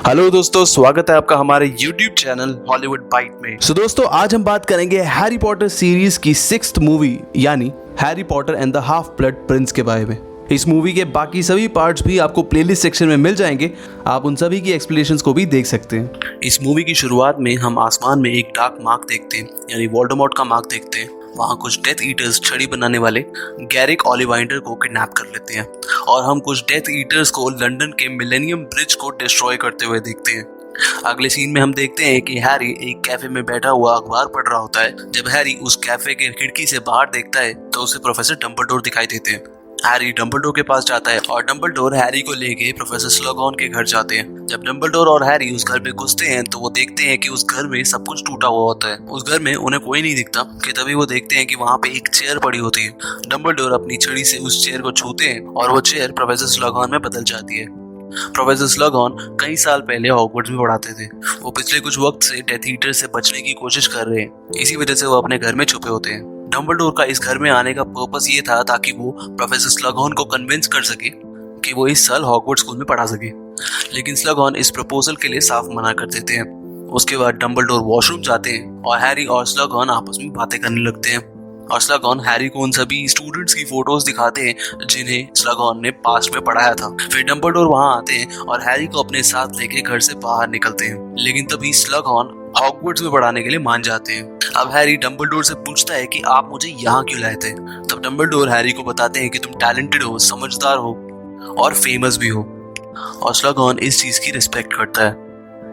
Hello दोस्तों, स्वागत है आपका हमारे YouTube चैनल हॉलीवुड बाइट में। दोस्तों आज हम बात करेंगे हैरी पॉटर सीरीज की 6th मूवी यानी Harry Potter and the half blood Prince के बारे में। इस मूवी के बाकी सभी पार्ट्स भी आपको प्लेलिस्ट सेक्शन में मिल जाएंगे, आप उन सभी की एक्सप्लेनेशंस को भी देख सकते हैं। इस मूवी की शुरुआत में हम आसमान में एक डार्क मार्क देखते हैं यानी वोल्डेमॉर्ट का मार्क देखते हैं। वहाँ कुछ डेथ ईटर्स छड़ी बनाने वाले गैरिक ओलिवाइंडर को किडनैप कर लेते हैं और हम कुछ डेथ ईटर्स को लंदन के मिलेनियम ब्रिज को डिस्ट्रॉय करते हुए देखते हैं। अगले सीन में हम देखते हैं कि हैरी एक कैफे में बैठा हुआ अखबार पढ़ रहा होता है। जब हैरी उस कैफे के खिड़की से बाहर देखता है तो उसे प्रोफेसर डंबलडोर दिखाई देते हैं। हैरी डंबलडोर के पास जाता है और डंबलडोर हैरी को लेके प्रोफेसर स्लगॉन के घर जाते हैं। जब डंबलडोर और हैरी उस घर में घुसते हैं तो वो देखते हैं कि उस घर में सब कुछ टूटा हुआ होता है। उस घर में उन्हें कोई नहीं दिखता कि तभी वो देखते हैं कि वहाँ पे एक चेयर पड़ी होती है। डंबलडोर अपनी छड़ी से उस चेयर को छूते हैं और वो चेयर प्रोफेसर स्लगॉन में बदल जाती है। प्रोफेसर स्लगॉन कई साल पहले हॉगवर्ट्स में पढ़ाते थे। वो पिछले कुछ वक्त से डेथ ईटर से बचने की कोशिश कर रहे हैं, इसी वजह से वो अपने घर में छुपे होते हैं। डंबलडोर का इस घर में आने का पर्पस ये था ताकि वो प्रोफेसर स्लगॉन को कन्विंस कर सके कि वो इस साल हॉगवर्ट्स स्कूल में पढ़ा सके, लेकिन स्लगॉन इस प्रपोजल के लिए साफ मना कर देते हैं। उसके बाद डंबलडोर वॉशरूम जाते हैं और हैरी और स्लगॉन आपस में बातें करने लगते हैं और स्लगॉन हैरी को उन सभी स्टूडेंट्स की फोटोज दिखाते हैं जिन्हें स्लगॉन ने पास्ट में पढ़ाया था। फिर डंबलडोर वहां आते हैं और हैरी को अपने साथ लेके घर से बाहर निकलते हैं, लेकिन तभी स्लगॉन हॉगवर्ट्स में पढ़ाने के लिए मान जाते हैं। अब हैरी डंबलडोर से पूछता है कि आप मुझे यहाँ क्यों लाए थे। तब डंबलडोर हैरी को बताते हैं कि तुम टैलेंटेड हो, समझदार हो और फेमस भी हो, और स्लगॉन इस चीज की रिस्पेक्ट करता है।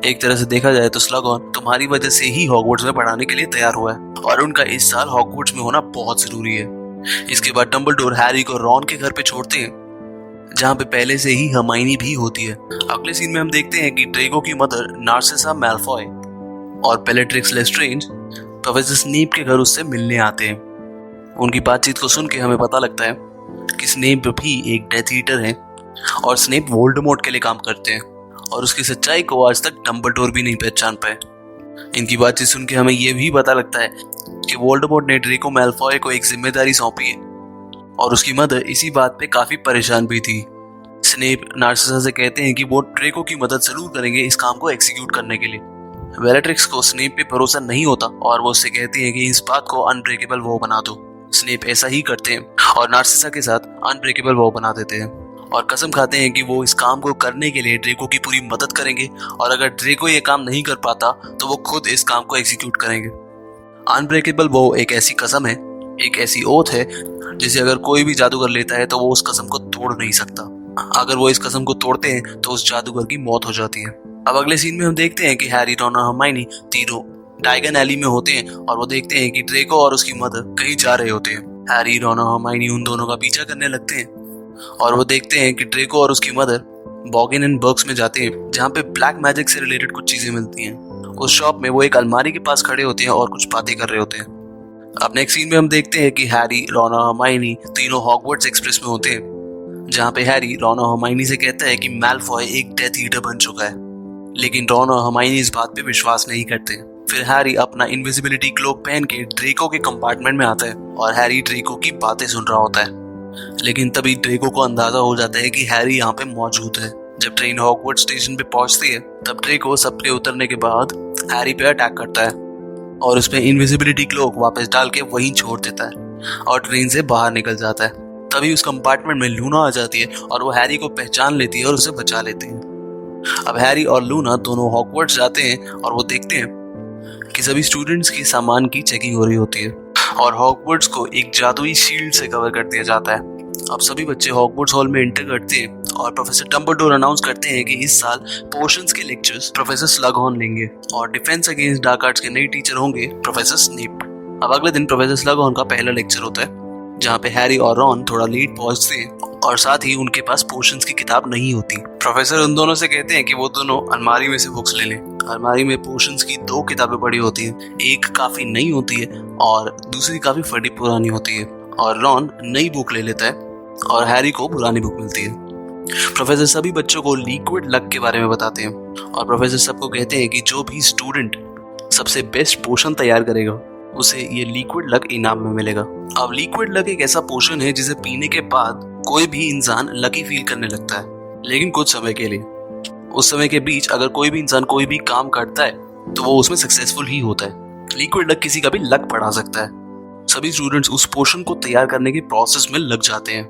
एक तरह से देखा जाए तो स्लगॉन तुम्हारी वजह से ही हॉगवर्ट्स में पढ़ाने के लिए तैयार हुआ है और उनका इस साल हॉगवर्ट्स में होना बहुत जरूरी है। इसके बाद डंबलडोर हैरी को रॉन के घर पे छोड़ते हैं जहाँ पे पहले से ही हर्माइनी भी होती है। अगले सीन में हम देखते हैं कि ड्रेको की मदर नार्सिसा मैलफॉय और बेलेट्रिक्स लेस्ट्रेंज प्रोफेसर स्नेप के घर उससे मिलने आते हैं। उनकी बातचीत को सुन के हमें पता लगता है कि स्नेप भी एक डेथ ईटर है और स्नेप वोल्डेमॉर्ट के लिए काम करते हैं और उसकी सच्चाई को आज तक डंबलडोर भी नहीं पहचान पाए। इनकी बातचीत सुन के हमें यह भी पता लगता है कि वोल्डेमॉर्ट ने ड्रेको मैलफॉय को एक जिम्मेदारी सौंपी है और उसकी मदर इसी बात पे काफी परेशान भी थी। स्नेप नार्सिसा से कहते हैं कि वो ड्रेको की मदद जरूर करेंगे इस काम को एग्जीक्यूट करने के लिए। बेलेट्रिक्स को स्नेप पे भरोसा नहीं होता और वो उससे कहती है कि इस बात को अनब्रेकेबल वो बना दो। स्नेप ऐसा ही करते हैं और नार्सिसा के साथ अनब्रेकेबल वो बना देते हैं और कसम खाते हैं कि वो इस काम को करने के लिए ड्रेको की पूरी मदद करेंगे और अगर ड्रेको ये काम नहीं कर पाता तो वो खुद इस काम को एग्जीक्यूट करेंगे। अनब्रेकेबल वो एक ऐसी कसम है, एक ऐसी ओथ है जिसे अगर कोई भी जादूगर लेता है तो वो उस कसम को तोड़ नहीं सकता। अगर वो इस कसम को तोड़ते हैं तो उस जादूगर की मौत हो जाती है। अब अगले सीन में हम देखते हैं कि हैरी, रॉन और हर्माइनी तीनों डायगन एली में होते हैं और वो देखते हैं कि ड्रेको और उसकी मदर कहीं जा रहे होते हैं। हैरी, रॉन और हर्माइनी उन दोनों का पीछा करने लगते हैं और वो देखते हैं कि ड्रेको और उसकी मदर बॉगिन एंड बर्ग्स में जाते हैं जहाँ पे ब्लैक मैजिक से रिलेटेड कुछ चीजें मिलती हैं। उस शॉप में वो एक अलमारी के पास खड़े होते हैं और कुछ बातें कर रहे होते हैं। अब नेक्स्ट सीन में हम देखते हैं कि हैरी, रॉन और हर्माइनी तीनों हॉगवर्ट्स एक्सप्रेस में होते हैं जहाँ पे हैरी रॉन और हर्माइनी से कहता है कि मैलफॉय एक डेथ ईटर बन चुका है, लेकिन रॉन और हर्माइनी इस बात पे विश्वास नहीं करते। फिर हैरी अपना इनविजिबिलिटी क्लोक पहन के ड्रेको के कंपार्टमेंट में आता है और हैरी ड्रेको की बातें सुन रहा होता है, लेकिन तभी ड्रेको को अंदाजा हो जाता है कि हैरी यहाँ पे मौजूद है। जब ट्रेन हॉगवर्ट्स स्टेशन पे पहुंचती है तब ड्रेको सबके उतरने के बाद हैरी पे अटैक करता है और उसमें इनविजिबिलिटी क्लोक वापस डाल के वहीं छोड़ देता है और ट्रेन से बाहर निकल जाता है। तभी उस कंपार्टमेंट में लूना आ जाती है और वो हैरी को पहचान लेती है और उसे बचा लेती है। अब हैरी और लूना दोनों हॉगवर्ट्स जाते हैं और वो देखते हैं कि सभी स्टूडेंट्स की सामान की चेकिंग हो रही होती है और हॉगवर्ट्स को एक जादुई शील्ड से कवर कर दिया जाता है। अब सभी बच्चे हॉगवर्ट्स हॉल में एंटर करते हैं और प्रोफेसर डंबलडोर अनाउंस करते हैं कि इस साल पोशंस के लेक्चर्स प्रोफेसर स्लगॉन लेंगे और डिफेंस अगेंस्ट डार्क आर्ट्स के नए टीचर होंगे प्रोफेसर स्नेप। अब अगले दिन प्रोफेसर स्लगॉन का पहला लेक्चर होता है जहाँ पे हैरी और रॉन थोड़ा लेट पहुंचते हैं और साथ ही उनके पास पोशंस की किताब नहीं होती। प्रोफेसर उन दोनों से कहते हैं कि वो दोनों अलमारी में से बुक्स ले लें। अलमारी में पोशंस की 2 किताबें पड़ी होती हैं, एक काफी नई होती है और दूसरी काफी फटी पुरानी होती है और रॉन नई बुक ले लेता है और हैरी को पुरानी बुक मिलती है। प्रोफेसर सभी बच्चों को लिक्विड लक के बारे में बताते हैं और प्रोफेसर सबको कहते हैं कि जो भी स्टूडेंट सबसे बेस्ट पोशन तैयार करेगा उसे ये लिक्विड लक इनाम में मिलेगा। अब लिक्विड लक एक ऐसा पोशन है जिसे पीने के बाद कोई भी इंसान लकी फील करने लगता है, लेकिन कुछ समय के लिए। उस समय के बीच अगर कोई भी इंसान कोई भी काम करता है तो वो उसमें सक्सेसफुल ही होता है। लिक्विड लक किसी का भी लक बढ़ा सकता है। सभी स्टूडेंट्स उस पोशन को तैयार करने के प्रोसेस में लग जाते हैं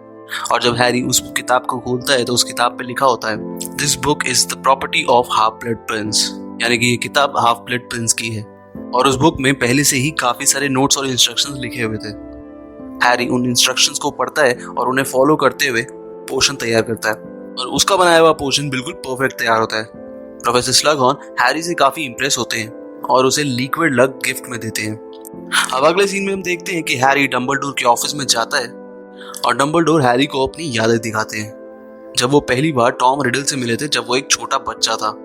और जब हैरी उस किताब को खोलता है तो उस किताब पे लिखा होता है this book is the property of half blood Prince, यानी कि ये किताब हाफ ब्लड प्रिंस की है। और उस बुक में पहले से ही काफी सारे नोट्स और इंस्ट्रक्शंस लिखे हुए थे। हैरी उन इंस्ट्रक्शंस को पढ़ता है और उन्हें फॉलो करते हुए पोशन तैयार करता है और उसका बनाया हुआ पोशन बिल्कुल परफेक्ट तैयार होता है। प्रोफेसर स्लगहॉर्न हैरी से काफी इंप्रेस होते हैं और उसे लिक्विड लक गिफ्ट में देते हैं। अब अगले सीन में हम देखते हैं कि हैरी डंबलडोर के ऑफिस में जाता है और डंबलडोर हैरी को अपनी यादें दिखाते हैं जब वो पहली बार टॉम रिडल से मिले थे जब वो एक छोटा बच्चा था।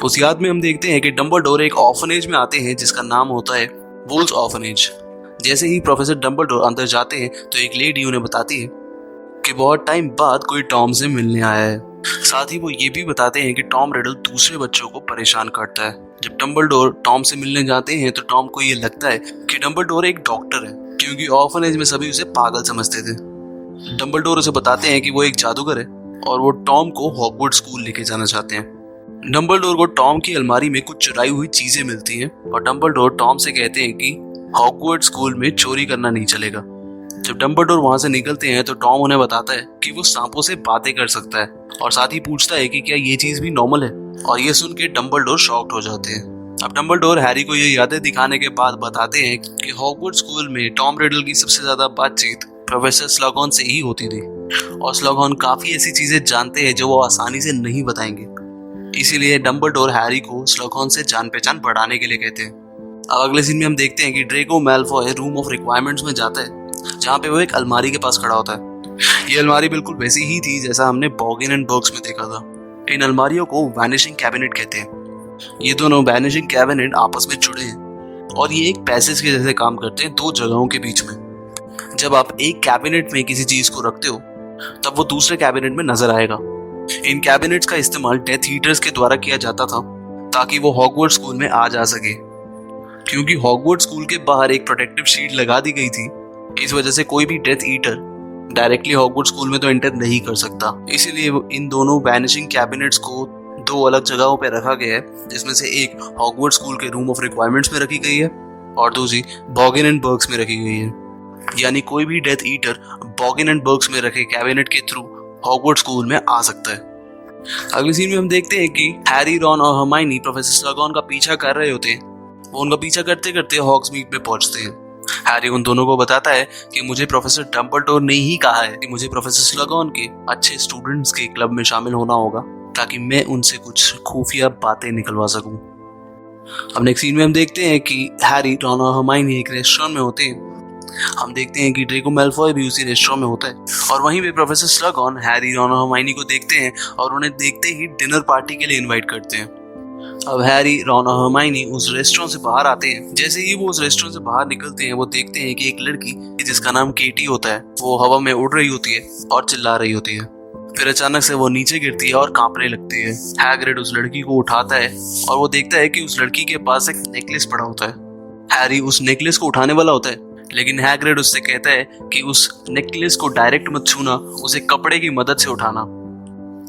उस याद में हम देखते हैं कि डंबलडोर एक ऑर्फनेज में आते हैं जिसका नाम होता है वुल्स ऑर्फनेज। जैसे ही प्रोफेसर डंबलडोर अंदर जाते हैं तो एक लेडी उन्हें बताती है कि बहुत टाइम बाद कोई टॉम से मिलने आया है। साथ ही वो ये भी बताते हैं कि टॉम रिडल दूसरे बच्चों को परेशान करता है। जब डंबलडोर टॉम से मिलने जाते हैं तो टॉम को ये लगता है कि डंबलडोर एक डॉक्टर है क्योंकि ऑर्फनेज में सभी उसे पागल समझते थे। डंबलडोर उसे बताते हैं कि वो एक जादूगर है और वो टॉम को हॉगवर्ट्स स्कूल लेके जाना चाहते हैं। डंबलडोर को टॉम की अलमारी में कुछ चुराई हुई चीजें मिलती हैं और डंबलडोर टॉम से कहते हैं कि हॉगवर्ट्स स्कूल में चोरी करना नहीं चलेगा। जब डंबलडोर वहां से निकलते हैं तो टॉम उन्हें बताता है कि वो सांपों से बातें कर सकता है और साथ ही पूछता है कि क्या ये चीज भी नॉर्मल है और ये सुन के डंबलडोर शॉक्ड हो जाते हैं। अब डंबलडोर हैरी को ये यादें दिखाने के बाद बताते हैं कि हॉगवर्ट्स स्कूल में टॉम रिडल की सबसे ज्यादा बातचीत प्रोफेसर स्लगहॉर्न से ही होती थी और स्लगहॉर्न काफी ऐसी चीजें जानते हैं जो वो आसानी से नहीं बताएंगे। इसीलिए डंबलडोर हैरी को स्लगहॉर्न से जान पहचान बढ़ाने के लिए कहते हैं। अब अगले सीन में हम देखते हैं कि ड्रेको मैलफॉय रूम ऑफ रिक्वायरमेंट्स में जाता है जहाँ पे वो एक अलमारी के पास खड़ा होता है। ये अलमारी बिल्कुल वैसी ही थी जैसा हमने बॉगिन एंड बर्ग्स में देखा था। इन अलमारियों को वैनिशिंग कैबिनेट कहते हैं। ये दोनों वैनिशिंग कैबिनेट आपस में जुड़े हैं और ये एक पैसेज के जैसे काम करते हैं दो जगहों के बीच में। जब आप एक कैबिनेट में किसी चीज को रखते हो तब वो दूसरे कैबिनेट में नजर आएगा। इन कैबिनेट्स का इस्तेमाल डेथ ईटर्स के द्वारा किया जाता था ताकि वो हॉगवर्ट्स स्कूल में आ जा सके। क्योंकि हॉगवर्ट्स स्कूल के बाहर एक प्रोटेक्टिव शीट लगा दी गई थी, इस वजह से कोई भी death eater directly Hogwarts school में तो एंटर नहीं कर सकता। इसीलिए इन दोनों वैनिशिंग कैबिनेट्स को दो अलग जगहों पर रखा गया है, जिसमें से एक हॉगवर्ट्स स्कूल के रूम ऑफ रिक्वायरमेंट्स में रखी गई है और दूसरी बॉगिन एंड बर्ग्स में रखी गई है। यानी कोई भी डेथ ईटर बॉगिन एंड बर्ग्स में रखे कैबिनेट के थ्रू हॉगवर्ट्स स्कूल में आ सकता है। अगले सीन में हम देखते हैं कि हैरी, रॉन और हरमाइनी प्रोफेसर स्लगहॉर्न का पीछा कर रहे होते हैं। वो उनका पीछा करते करते हॉग्समीड में पहुंचते हैं। हैरी उन दोनों को बताता है कि मुझे प्रोफेसर डंबलडोर ने ही कहा है कि मुझे प्रोफेसर स्लगहॉर्न के अच्छे स्टूडेंट्स के क्लब में शामिल होना होगा ताकि मैं उनसे कुछ खुफिया बातें निकलवा सकूं। अब नेक्स्ट सीन में हम देखते हैं कि हैरी, रॉन और हरमाइनी एक रेस्टोरेंट में होते हैं। हम देखते हैं कि ड्रेको मैलफॉय भी उसी रेस्टोरेंट में होता है और वहीं पे प्रोफेसर स्लगहॉर्न हैरी, रॉन और हरमाइनी को देखते हैं और उन्हें देखते ही डिनर पार्टी के लिए इनवाइट करते हैं। अब हैरी, रॉन और हरमाइनी उस रेस्टोरेंट से बाहर आते हैं। जैसे ही वो उस रेस्टोरेंट से बाहर निकलते हैं वो देखते हैं कि एक लड़की जिसका नाम केटी होता है वो हवा में उड़ रही होती है और चिल्ला रही होती है। फिर अचानक से वो नीचे गिरती है और कांपने लगती है। हैग्रिड उस लड़की को उठाता है और वो देखता है कि उस लड़की के पास एक नेकलेस पड़ा होता है। हैरी उस नेकलेस को उठाने वाला होता है लेकिन हैग्रिड उससे कहता है कि उस नेकलेस को डायरेक्ट मत छूना, उसे कपड़े की मदद से उठाना।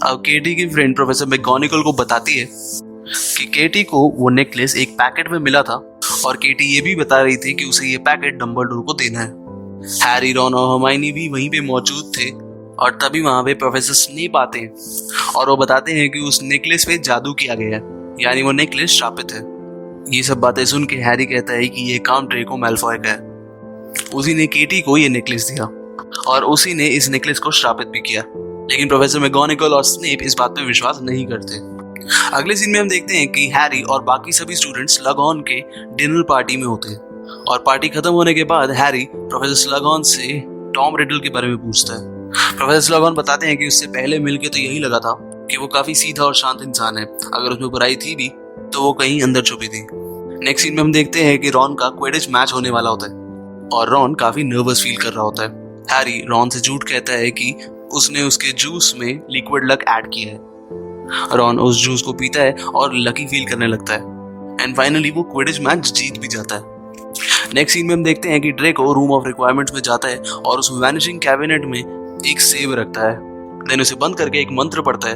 अब केटी की फ्रेंड प्रोफेसर मैगोनिकल को बताती है कि केटी को वो नेकलेस एक पैकेट में मिला था और केटी ये भी बता रही थी कि उसे ये पैकेट डंबलडोर को देना है। हैरी, रॉन और हरमाइनी भी वहीं पे मौजूद थे और तभी वहां पे प्रोफेसर स्नेप आते हैं और वो बताते हैं कि उस नेकलेस पे जादू किया गया है, यानी वो नेकलेस श्रापित है। ये सब बातें सुन के हैरी कहता है कि ये काम ड्रेको मैलफॉय का है। उसी ने केटी को ये नेकलेस दिया और उसी ने इस नेकलेस को श्रापित भी किया। लेकिन प्रोफेसर मैगोनिकल और स्नेप इस बात पे विश्वास नहीं करते। अगले सीन में हम देखते हैं कि हैरी और बाकी सभी स्टूडेंट्स स्लगहॉर्न के डिनर पार्टी में होते हैं और पार्टी खत्म होने के बाद हैरी प्रोफेसर स्लगहॉर्न से टॉम रिडल के बारे में पूछता है। प्रोफेसर स्लगहॉर्न बताते हैं कि उससे पहले मिलके तो यही लगा था कि वो काफी सीधा और शांत इंसान है, अगर उसमें बुराई थी भी तो वो कहीं अंदर छुपी थी। नेक्स्ट सीन में हम देखते हैं कि रॉन का क्विडिच मैच होने वाला होता है और रॉन काफी नर्वस फील कर रहा होता है। हैरी रॉन से झूठ कहता है कि उसने उसके जूस में लिक्विड लक ऐड किया है। रॉन उस जूस को पीता है और लकी फील करने लगता है एंड फाइनली वो क्विडिच मैच जीत भी जाता है। नेक्स्ट सीन में हम देखते हैं कि ड्रेको रूम ऑफ रिक्वायरमेंट्स में जाता है और उस वैनिशिंग कैबिनेट में एक सेब रखता है। देन उसे बंद करके एक मंत्र पढ़ता है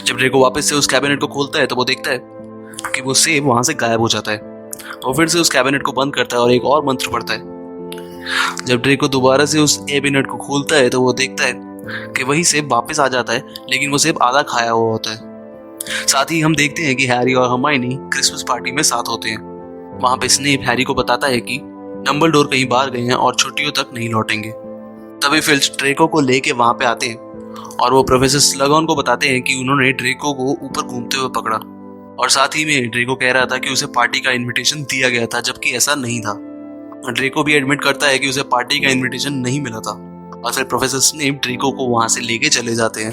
जब ड्रेको वापस से उस कैबिनेट को खोलता है तो वो देखता है कि वो सेब वहां से गायब हो जाता है। वो फिर से उस कैबिनेट को बंद करता है और एक और मंत्र पढ़ता है। जब ड्रेको दोबारा से उस कैबिनेट को खोलता है तो वो देखता है कि वही सेब वापस आ जाता है, लेकिन वो सेब आधा खाया हुआ होता है। साथ ही हम देखते हैं कि हैरी और हरमाइनी क्रिसमस पार्टी में साथ होते हैं। वहां पे स्नेप हैरी को बताता है कि डंबलडोर कहीं बाहर गए हैं और छुट्टियों तक नहीं लौटेंगे। तभी फिल्च ड्रेको को लेके वहां पे आते हैं और वो प्रोफेसर स्लगॉन को बताते हैं कि उन्होंने ड्रेको को ऊपर घूमते हुए पकड़ा और साथ ही में ड्रेको कह रहा था कि उसे पार्टी का इनविटेशन दिया गया था, जबकि ऐसा नहीं था। ड्रेको भी एडमिट करता है कि उसे पार्टी का इनविटेशन नहीं मिला था और फिर प्रोफेसर स्नेप ड्रेको को वहां से लेके चले जाते हैं।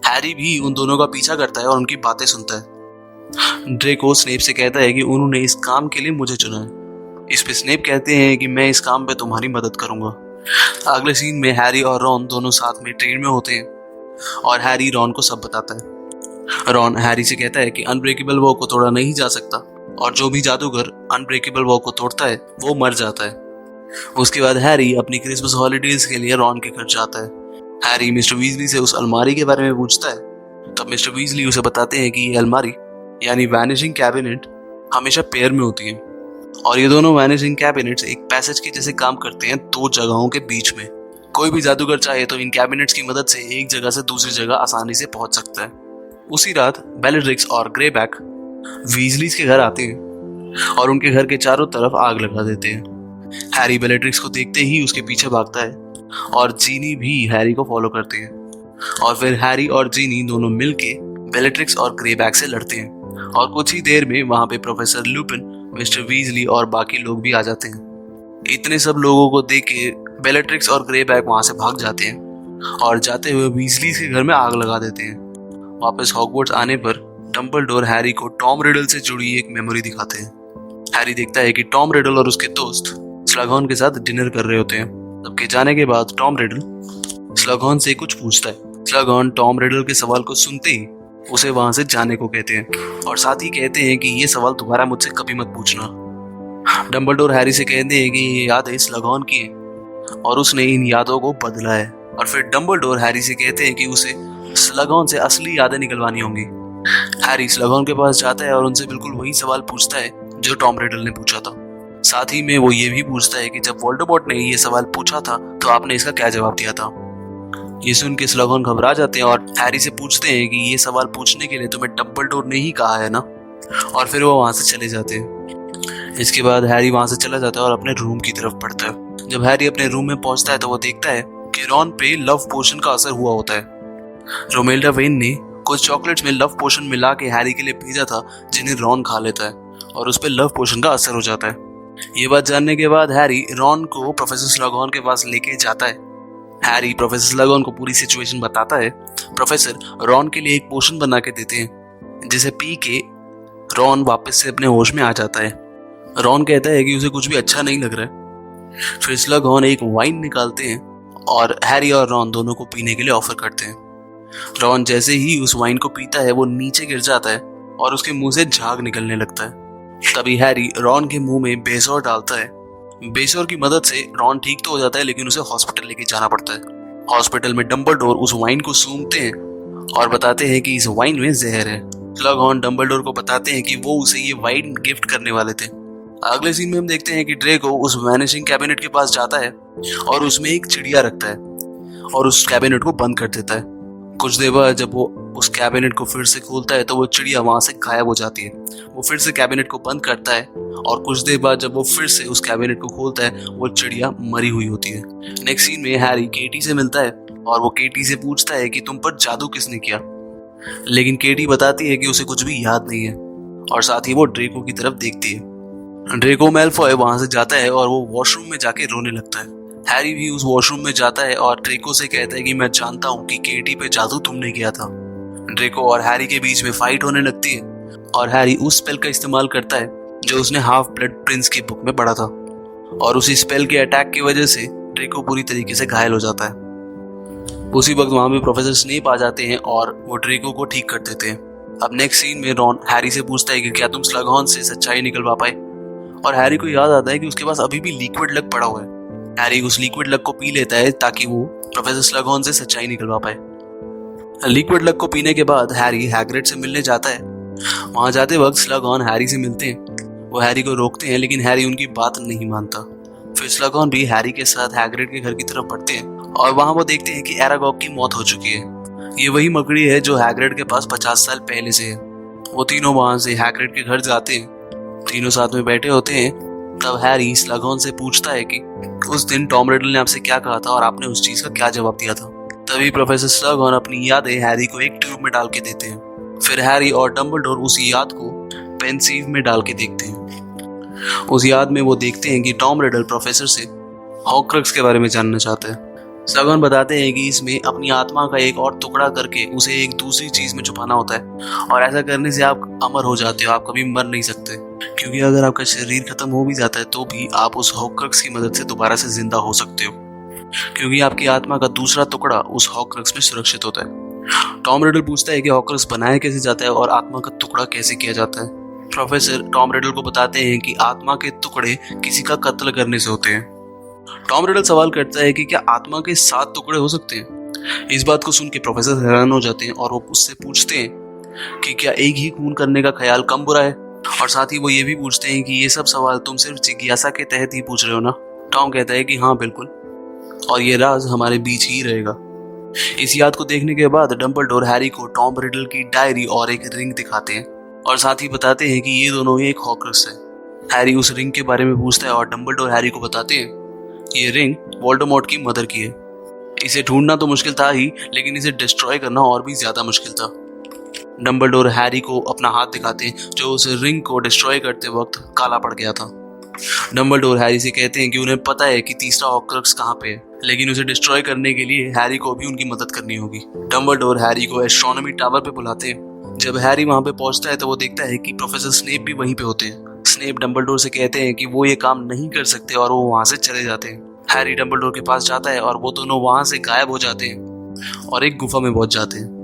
हैरी भी उन दोनों का पीछा करता है और उनकी बातें सुनता है। ड्रेको स्नेप से कहता है कि उन्होंने इस काम के लिए मुझे चुना है। इस पे स्नेप कहते हैं कि मैं इस काम पे तुम्हारी मदद करूंगा। अगले सीन में हैरी और रॉन दोनों साथ में ट्रेन में होते हैं और हैरी रॉन को सब बताता है। रॉन हैरी से कहता है कि अनब्रेकेबल वॉल को तोड़ा नहीं जा सकता और जो भी जादूगर अनब्रेकेबल वॉल को तोड़ता है वो मर जाता है। उसके बाद हैरी अपनी क्रिसमस हॉलीडेज के लिए रॉन के घर जाता है। हैरी मिस्टर वीजली से उस अलमारी के बारे में पूछता है। तब मिस्टर वीजली उसे बताते हैं कि ये अलमारी यानी वैनिशिंग कैबिनेट हमेशा पेयर में होती है और ये दोनों वैनिशिंग कैबिनेट्स एक पैसेज के जैसे काम करते हैं दो जगहों के बीच में। कोई भी जादूगर चाहे तो इन कैबिनेट्स की मदद से एक जगह से दूसरी जगह आसानी से पहुंच सकता है। उसी रात बेलेट्रिक्स और ग्रेबैक वीजलीज के घर आते हैं और उनके घर के चारों तरफ आग लगा देते हैं। हैरी बेलेट्रिक्स को देखते ही उसके पीछे भागता है और जीनी भी हैरी को फॉलो करते हैं और फिर हैरी और जीनी दोनों मिलके बेलेट्रिक्स और ग्रेबैक से लड़ते हैं और कुछ ही देर में वहां पे प्रोफेसर लुपिन, मिस्टर वीजली और बाकी लोग भी आ जाते हैं। इतने सब लोगों को देख के बेलेट्रिक्स और ग्रेबैक वहां से भाग जाते हैं और जाते हुए वीजली के घर में आग लगा देते हैं। वापस हॉगवर्ट्स आने पर डंबलडोर हैरी को टॉम रिडल से जुड़ी एक मेमोरी दिखाते हैं। हैरी देखता है कि टॉम रिडल और उसके दोस्त स्लगॉन के साथ डिनर कर रहे होते हैं। सबके जाने के बाद टॉम रिडल स्लगॉन से कुछ पूछता है। स्लगॉन टॉम रिडल के सवाल को सुनते ही उसे वहां से जाने को कहते हैं और साथ ही कहते हैं कि ये सवाल दोबारा मुझसे कभी मत पूछना। डंबलडोर हैरी से कहते हैं कि ये यादें स्लगॉन की हैं और उसने इन यादों को बदला है और फिर डंबलडोर हैरी से कहते हैं कि उसे स्लगॉन से असली यादें निकलवानी होंगी। हैरी स्लगॉन के पास जाता है और उनसे बिल्कुल वही सवाल पूछता है जो टॉम रिडल ने पूछा था। साथ ही में वो ये भी पूछता है कि जब वोल्डेमॉर्ट ने ये सवाल पूछा था तो आपने इसका क्या जवाब दिया था। ये सुन के स्लगॉन घबरा जाते हैं और हैरी से पूछते हैं कि ये सवाल पूछने के लिए तुम्हें डंबलडोर ने ही कहा है ना, और फिर वो वहां से चले जाते हैं। इसके बाद हैरी वहां से चला जाता है और अपने रूम की तरफ बढ़ता है। जब हैरी अपने रूम में पहुंचता है तो वो देखता है कि रॉन पे लव पोशन का असर हुआ होता है। रोमेल्डा वेन ने कुछ चॉकलेट्स में लव पोशन मिला के हैरी के लिए भेजा था जिन्हें रॉन खा लेता है और उस पर लव पोशन का असर हो जाता है। ये बात जानने के बाद हैरी रॉन को प्रोफेसर स्लगॉन के पास लेके जाता है। हैरी प्रोफेसर स्लगॉन को पूरी सिचुएशन बताता है। प्रोफेसर रॉन के लिए एक पोशन बना के देते हैं जिसे पी के रॉन वापस से अपने होश में आ जाता है। रॉन कहता है कि उसे कुछ भी अच्छा नहीं लग रहा है। फिर स्लगॉन एक वाइन निकालते हैं और हैरी और रॉन दोनों को पीने के लिए ऑफर करते हैं। रॉन जैसे ही उस वाइन को पीता है वो नीचे गिर जाता है और उसके मुंह से झाग निकलने लगता है। तभी हैरी रॉन के मुंह में बेसोर डालता है। बेसोर की मदद से रॉन ठीक तो हो जाता है, लेकिन उसे हॉस्पिटल लेके जाना पड़ता है। हॉस्पिटल में डंबलडोर उस वाइन को सूंघते हैं और बताते हैं कि इस वाइन में जहर है। स्लगॉन डंबलडोर को बताते हैं कि वो उसे ये वाइन गिफ्ट करने वाले थे। अगले सीन में हम देखते हैं कि ड्रेको उस वैनिशिंग कैबिनेट के पास जाता है और उसमें एक चिड़िया रखता है और उस कैबिनेट को बंद कर देता है। कुछ देर बाद जब वो उस कैबिनेट को फिर से खोलता है तो वो चिड़िया वहां से गायब हो जाती है। वो फिर से कैबिनेट को बंद करता है और कुछ देर बाद जब वो फिर से उस कैबिनेट को खोलता है वो चिड़िया मरी हुई होती है। नेक्स्ट सीन में हैरी केटी से मिलता है और वो केटी से पूछता है कि तुम पर जादू किसने किया, लेकिन केटी बताती है कि उसे कुछ भी याद नहीं है और साथ ही वो ड्रेको की तरफ देखती है। ड्रेको मैल्फॉय वहां से जाता है और वो वॉशरूम में जाके रोने लगता है। हैरी भी उस वॉशरूम में जाता है और ड्रेको से कहता है कि मैं जानता हूँ कि केटी पे जादू तुमने किया था। ड्रेको और हैरी के बीच में फाइट होने लगती है और हैरी उस स्पेल का इस्तेमाल करता है जो उसने हाफ ब्लड प्रिंस की बुक में पढ़ा था और उसी स्पेल के अटैक की वजह से ड्रेको पूरी तरीके से घायल हो जाता है। उसी वक्त वहां पे प्रोफेसर स्नेप आ जाते हैं और वो ड्रेको को ठीक कर देते हैं। अब नेक्स्ट सीन में रॉन हैरी से पूछता है कि क्या तुम स्लगॉन से सच्चाई निकलवा पाए, और हैरी को याद आता है कि उसके पास अभी भी लिक्विड लग पड़ा हुआ है। हैरी उस लिक्विड लग को पी लेता है ताकि वो प्रोफेसर स्लगॉन से सच्चाई निकलवा पाए। लिक्विड लक को पीने के बाद हैरी हैग्रिड से मिलने जाता है। वहां जाते वक्त स्लगॉन हैरी से मिलते हैं। वो हैरी को रोकते हैं लेकिन हैरी उनकी बात नहीं मानता। फिर स्लगॉन भी हैरी के साथ हैग्रिड के घर की तरफ बढ़ते हैं और वहां वो देखते हैं कि एरागॉग की मौत हो चुकी है। ये वही मकड़ी है जो हैग्रिड के पास 50 साल पहले से है। वो तीनों वहां से हैग्रिड के घर जाते हैं। तीनों साथ में बैठे होते हैं। तब हैरी स्लगॉन से पूछता है कि उस दिन टॉम रिडल ने आपसे क्या कहा था और आपने उस चीज का क्या जवाब दिया था। तभी प्रोफेसर स्लगॉन अपनी यादें हैरी को एक ट्यूब में डाल के देते हैं। फिर हैरी और डंबलडोर उस याद को पेंसिव में डाल के देखते हैं। उस याद में वो देखते हैं कि टॉम रिडल प्रोफेसर से हॉर्क्रक्स के बारे में जानना चाहता है। स्लगॉन बताते हैं कि इसमें अपनी आत्मा का एक और टुकड़ा करके उसे एक दूसरी चीज में छुपाना होता है और ऐसा करने से आप अमर हो जाते हो, आप कभी मर नहीं सकते। क्योंकि अगर आपका शरीर खत्म हो भी जाता है तो भी आप उस हॉर्क्रक्स की मदद से दोबारा से जिंदा हो सकते हो, क्योंकि आपकी आत्मा का दूसरा टुकड़ा उस हॉर्क्रक्स में सुरक्षित होता है। टॉम रिडल पूछता है कि हॉर्क्रक्स बनाया कैसे जाता है और आत्मा का टुकड़ा कैसे किया जाता है। प्रोफेसर टॉम रिडल को बताते हैं कि आत्मा के टुकड़े किसी का कत्ल करने से होते हैं। टॉम रिडल सवाल करता है कि क्या आत्मा के 7 टुकड़े हो सकते हैं। इस बात को सुन के प्रोफेसर हैरान हो जाते हैं और वो उससे पूछते हैं कि क्या एक ही खून करने का ख्याल कम बुरा है, और साथ ही वो ये भी पूछते हैं कि ये सब सवाल तुम सिर्फ जिज्ञासा के तहत ही पूछ रहे हो ना। टॉम कहता है कि हाँ बिल्कुल, और ये राज हमारे बीच ही रहेगा। इस याद को देखने के बाद डंबलडोर हैरी को टॉम रिडल की डायरी और एक रिंग दिखाते हैं और साथ ही बताते हैं कि ये दोनों एक हॉर्क्रक्स है। हैरी उस रिंग के बारे में पूछता है और डंबलडोर हैरी को बताते हैं ये रिंग वोल्डेमॉर्ट की मदर की है। इसे ढूंढना तो मुश्किल था ही, लेकिन इसे डिस्ट्रॉय करना और भी ज्यादा मुश्किल था। डंबलडोर हैरी को अपना हाथ दिखाते हैं जो उस रिंग को डिस्ट्रॉय करते वक्त काला पड़ गया था। डंबलडोर हैरी से कहते हैं कि उन्हें पता है कि तीसरा हॉर्क्रक्स कहाँ पे है, लेकिन उसे डिस्ट्रॉय करने के लिए हैरी को भी उनकी मदद करनी होगी। डंबलडोर हैरी को एस्ट्रोनॉमी टावर पे बुलाते हैं। जब हैरी वहां पे पहुंचता है तो वो देखता है कि प्रोफेसर स्नेप भी वहीं पे होते हैं। स्नेप डंबलडोर से कहते हैं कि वो ये काम नहीं कर सकते और वो वहां से चले जाते हैं। हैरी डंबलडोर के पास जाता है और वो दोनों वहां से गायब हो जाते हैं और एक गुफा में पहुंच जाते हैं।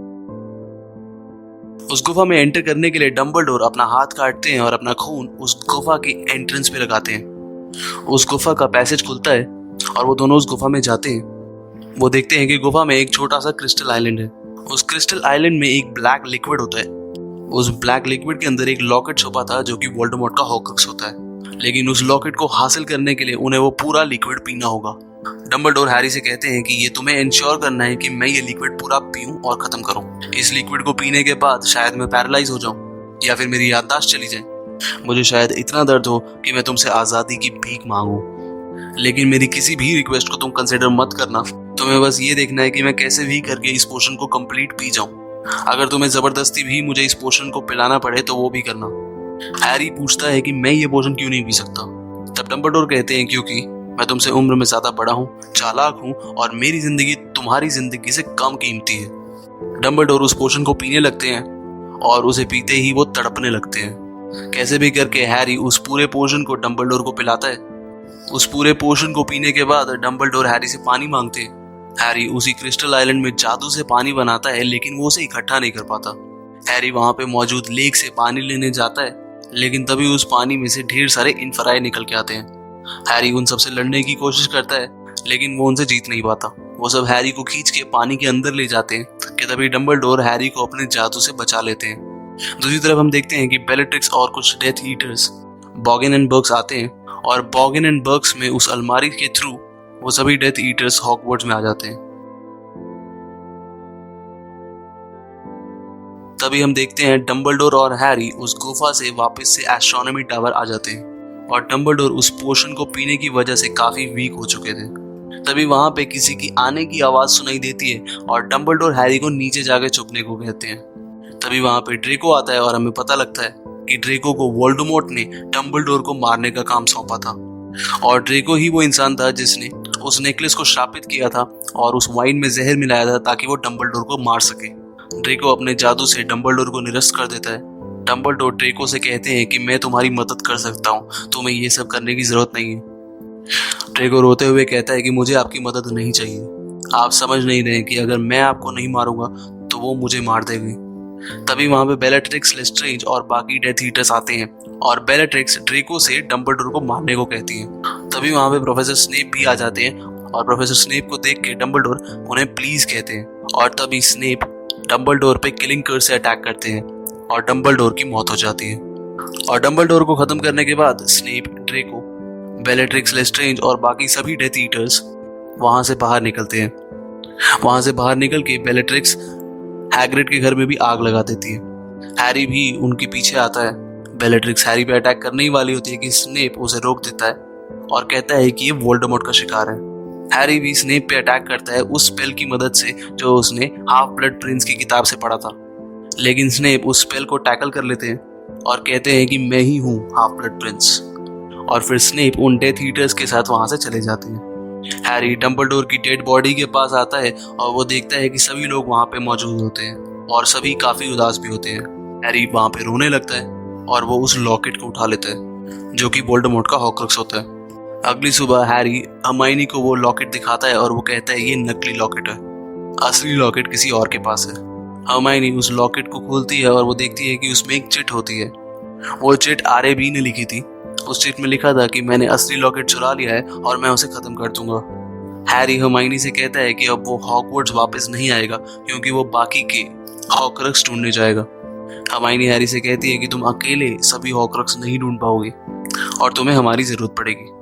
उस गुफा में एंटर करने के लिए डंबलडोर अपना हाथ काटते हैं और अपना खून उस गुफा की एंट्रेंस पे लगाते हैं। उस गुफा का पैसेज खुलता है और वो दोनों उस गुफा में जाते हैं। वो देखते हैं कि गुफा में एक छोटा सा क्रिस्टल आइलैंड है। उस क्रिस्टल आइलैंड में एक ब्लैक लिक्विड होता है। उस ब्लैक लिक्विड के अंदर एक लॉकेट छुपा था जो कि वोल्डेमॉर्ट का हॉर्क्रक्स होता है, लेकिन उस लॉकेट को हासिल करने के लिए उन्हें वो पूरा लिक्विड पीना होगा। डंबलडोर हैरी से कहते हैं कि ये तुम्हें इंश्योर करना है कि मैं ये लिक्विड पूरा पीऊं और खत्म करूं। इस लिक्विड को पीने के बाद शायद मैं पैरालाइज हो जाऊं या फिर मेरी याददाश्त चली जाए। मुझे शायद इतना दर्द हो कि मैं तुमसे आजादी की भीख मांगू, लेकिन मेरी किसी भी रिक्वेस्ट को तुम कंसिडर मत करना। तुम्हें बस ये देखना है कि मैं कैसे भी करके इस पोशन को कंप्लीट पी जाऊं। अगर तुम्हें जबरदस्ती भी मुझे इस पोशन को पिलाना पड़े तो वो भी करना। हैरी पूछता है कि मैं ये पोशन क्यों नहीं पी सकता। तब डंबलडोर कहते हैं क्योंकि मैं तुमसे उम्र में ज्यादा बड़ा हूँ, चालाक हूँ और मेरी जिंदगी तुम्हारी जिंदगी से कम कीमती है। डंबलडोर उस पोशन को पीने लगते हैं और उसे पीते ही वो तड़पने लगते हैं। कैसे भी करके हैरी उस पूरे पोशन को डंबलडोर को पिलाता है। उस पूरे पोशन को पीने के बाद डंबलडोर हैरी से पानी मांगते हैं। हैरी उसी क्रिस्टल आइलैंड में जादू से पानी बनाता है, लेकिन वो उसे इकट्ठा नहीं कर पाता। हैरी वहां पे मौजूद लेक से पानी लेने जाता है, लेकिन तभी उस पानी में से ढेर सारे इन्फराई निकल के आते हैं। हैरी उन सबसे लड़ने की कोशिश करता है, लेकिन वो उनसे जीत नहीं पाता। वो सब हैरी को खींच के पानी के अंदर ले जाते हैं कि तभी डंबलडोर हैरी को अपने जादू से बचा लेते हैं। दूसरी तरफ हम देखते हैं कि बेलेट्रिक्स और कुछ डेथ ईटर्स बॉगिन एंड बर्ग्स आते हैं और बॉगिन एंड बर्ग्स में उस अलमारी के थ्रू वो सभी डेथ ईटर्स हॉगवर्ट्स में आ जाते हैं। तभी हम देखते हैं डंबलडोर और हैरी उस गुफा से वापस से एस्ट्रोनॉमी टावर आ जाते हैं और डंबलडोर उस पोशन को पीने की वजह से काफी वीक हो चुके थे। तभी वहां पे किसी की आने की आवाज सुनाई देती है और डंबलडोर हैरी को नीचे जाकर छुपने को कहते हैं। तभी वहां पे ड्रेको आता है और हमें पता लगता है कि ड्रेको को वोल्डेमॉर्ट ने डंबलडोर को मारने का काम सौंपा था और ड्रेको ही वो इंसान था जिसने उस नेकलेस को श्रापित किया था और उस वाइन में जहर मिलाया था ताकि वो डंबलडोर को मार सके। ड्रेको अपने जादू से डंबलडोर को निरस्त कर देता है। डंबलडोर ड्रेको से कहते हैं कि मैं तुम्हारी मदद कर सकता हूँ, तुम्हें ये सब करने की जरूरत नहीं है। ड्रेको रोते हुए कहता है कि मुझे आपकी मदद नहीं चाहिए। आप समझ नहीं रहे कि अगर मैं आपको नहीं मारूंगा तो वो मुझे मार देगी। तभी वहां पे बेलेट्रिक्स, लेस्ट्रेंज और बाकी डेथ ईटर्स आते हैं और बेलेट्रिक्स ड्रेको से डंबलडोर को मारने को कहती है। तभी वहां पे प्रोफेसर स्नेप भी आ जाते हैं और प्रोफेसर स्नेप को देख के डंबलडोर उन्हें प्लीज कहते हैं और तभी स्नेप डंबलडोर पे किलिंग कर्स से अटैक करते हैं और डंबलडोर की मौत हो जाती है। और डंबलडोर को खत्म करने के बाद स्नेप, ड्रेको, बेलेट्रिक्स लेस्ट्रेंज और बाकी सभी डेथ ईटर्स वहां से बाहर निकलते हैं। वहां से बाहर निकल के बेलेट्रिक्स हैग्रिड के घर में भी आग लगा देती है। हैरी भी उनके पीछे आता है। बेलेट्रिक्स हैरी पे अटैक करने ही वाली होती है कि स्नेप उसे रोक देता है और कहता है कि ये वोल्डेमॉर्ट का शिकार है। हैरी भी स्नेप पे अटैक करता है उस स्पेल की मदद से जो उसने हाफ ब्लड प्रिंस की किताब से पढ़ा था, लेकिन स्नेप उस स्पेल को टैकल कर लेते हैं और कहते हैं कि मैं ही हूँ हाफ ब्लड प्रिंस। और फिर स्नेप उन डेथ ईटर्स के साथ वहां से चले जाते हैं। हैरी डंबलडोर की डेड बॉडी के पास आता है और वो देखता है कि सभी लोग वहां पे मौजूद होते हैं और सभी काफी उदास भी होते हैं। हैरी वहां पे रोने लगता है और वो उस लॉकेट को उठा लेता है जो कि वोल्डेमॉर्ट का हॉर्क्रक्स होता है। अगली सुबह हैरी हर्माइनी को वो लॉकेट दिखाता है और वो कहता है ये नकली लॉकेट है, असली लॉकेट किसी और के पास है। हर्माइनी उस लॉकेट को खोलती है और वो देखती है कि उसमें एक चिट होती है। वो चिट RAB ने लिखी थी। उस चिट में लिखा था कि मैंने असली लॉकेट चुरा लिया है और मैं उसे खत्म कर दूंगा। हैरी हर्माइनी से कहता है कि अब वो हॉगवर्ट्स वापस नहीं आएगा क्योंकि वो बाकी के हॉर्क्रक्स ढूंढने जाएगा। हर्माइनी हैरी से कहती है कि तुम अकेले सभी हॉर्क्रक्स नहीं ढूंढ पाओगे और तुम्हें हमारी जरूरत पड़ेगी।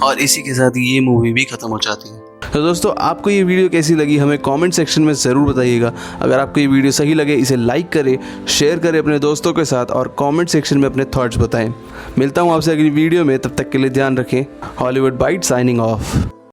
और इसी के साथ ये मूवी भी खत्म हो जाती है। तो दोस्तों, आपको ये वीडियो कैसी लगी हमें कमेंट सेक्शन में ज़रूर बताइएगा। अगर आपको ये वीडियो सही लगे इसे लाइक करें, शेयर करें अपने दोस्तों के साथ और कमेंट सेक्शन में अपने थॉट्स बताएं। मिलता हूँ आपसे अगली वीडियो में, तब तक के लिए ध्यान रखें। Hollywood bite signing of.